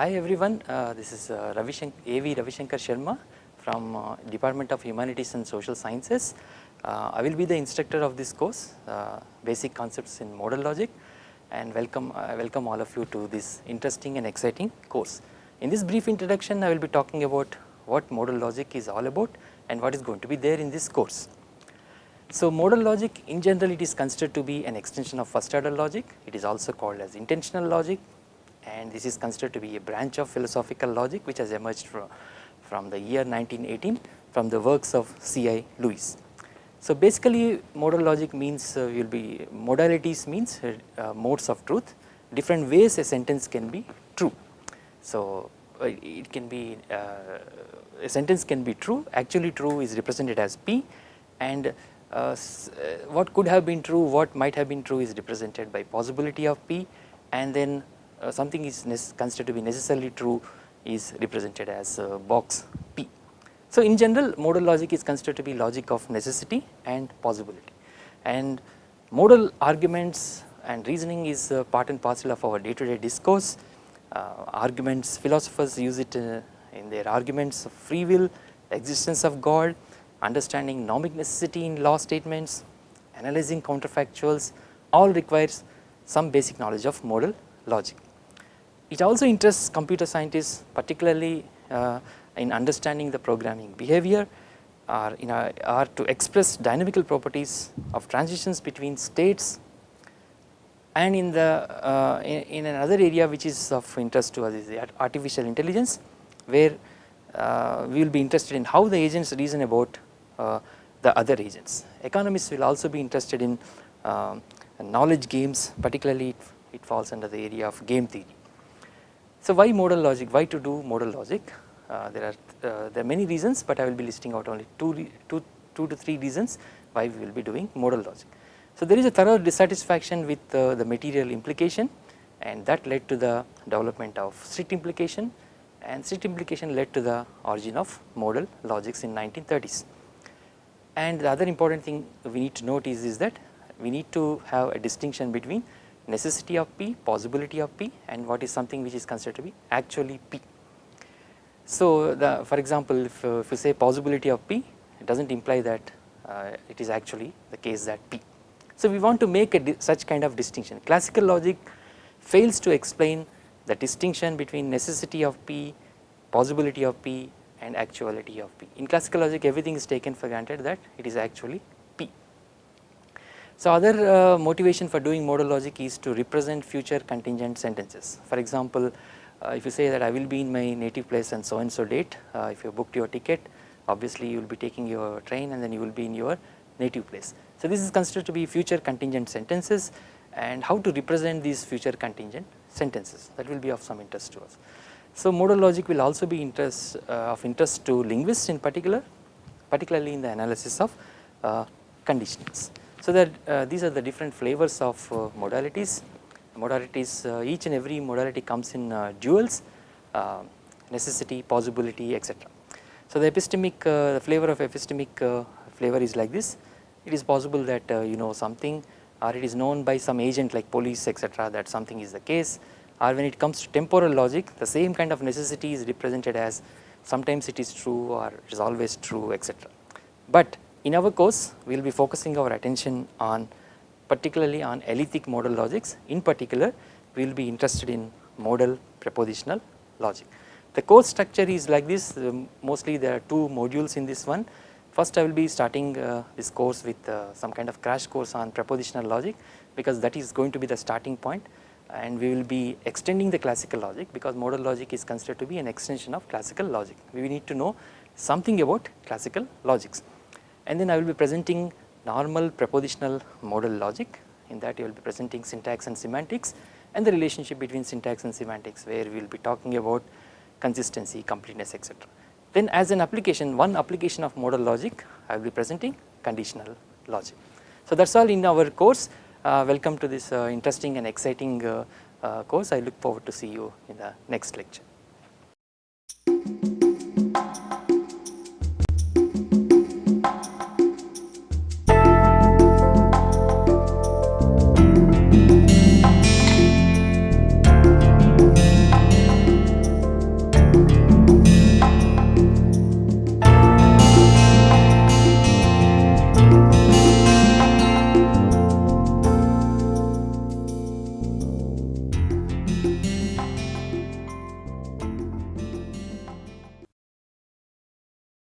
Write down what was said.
Hi everyone, this is A.V. Ravishankar Sarma from Department of Humanities and Social Sciences. I will be the instructor of this course, Basic Concepts in Modal Logic, and welcome all of you to this interesting and exciting course. In this brief introduction, I will be talking about what modal logic is all about and what is going to be there in this course. So modal logic in general, it is considered to be an extension of first order logic. It is also called as intentional logic, and this is considered to be a branch of philosophical logic which has emerged from the year 1918 from the works of C.I. Lewis. So basically modal logic means modalities means modes of truth, different ways a sentence can be true. So it can be a sentence can be true, actually true is represented as P, and what could have been true, what might have been true is represented by possibility of P, and then something is considered to be necessarily true is represented as box P. So in general, modal logic is considered to be logic of necessity and possibility, and modal arguments and reasoning is part and parcel of our day-to-day discourse. Arguments, philosophers use it in their arguments of free will, existence of God, understanding nomic necessity in law statements, analyzing counterfactuals, all requires some basic knowledge of modal logic. It also interests computer scientists, particularly in understanding the programming behavior or to express dynamical properties of transitions between states, and in another area which is of interest to us is the artificial intelligence, where we will be interested in how the agents reason about the other agents. Economists will also be interested in knowledge games, particularly it falls under the area of game theory. So why modal logic? Why to do modal logic? There are many reasons, but I will be listing out only two to three reasons why we will be doing modal logic. So there is a thorough dissatisfaction with the material implication, and that led to the development of strict implication, and strict implication led to the origin of modal logics in 1930s. And the other important thing we need to note is that we need to have a distinction between necessity of P, possibility of P, and what is something which is considered to be actually P. So for example, if you say possibility of P, it does not imply that it is actually the case that P. So we want to make such kind of distinction. Classical logic fails to explain the distinction between necessity of P, possibility of P, and actuality of P. In classical logic, everything is taken for granted that it is actually P. So other motivation for doing modal logic is to represent future contingent sentences. For example, if you say that I will be in my native place on so and so date, if you booked your ticket, obviously you will be taking your train and then you will be in your native place. So this is considered to be future contingent sentences, and how to represent these future contingent sentences, that will be of some interest to us. So modal logic will also be of interest to linguists in particularly in the analysis of conditionals. So that these are the different flavors of modalities. Each and every modality comes in duals, necessity, possibility, etc. So the flavor of epistemic flavor is like this. It is possible that you know something, or it is known by some agent like police, etc., that something is the case. Or when it comes to temporal logic, the same kind of necessity is represented as sometimes it is true or it is always true, etc. But in our course, we will be focusing our attention on particularly on elliptic modal logics. In particular, we will be interested in modal propositional logic. The course structure is like this. Mostly there are two modules in this one. First, I will be starting this course with some kind of crash course on propositional logic, because that is going to be the starting point, and we will be extending the classical logic, because modal logic is considered to be an extension of classical logic. We need to know something about classical logics, and then I will be presenting normal propositional modal logic. In that you will be presenting syntax and semantics and the relationship between syntax and semantics, where we will be talking about consistency, completeness, etc. Then as an application, one application of modal logic, I will be presenting conditional logic. So that is all in our course. Welcome to this interesting and exciting course. I look forward to see you in the next lecture.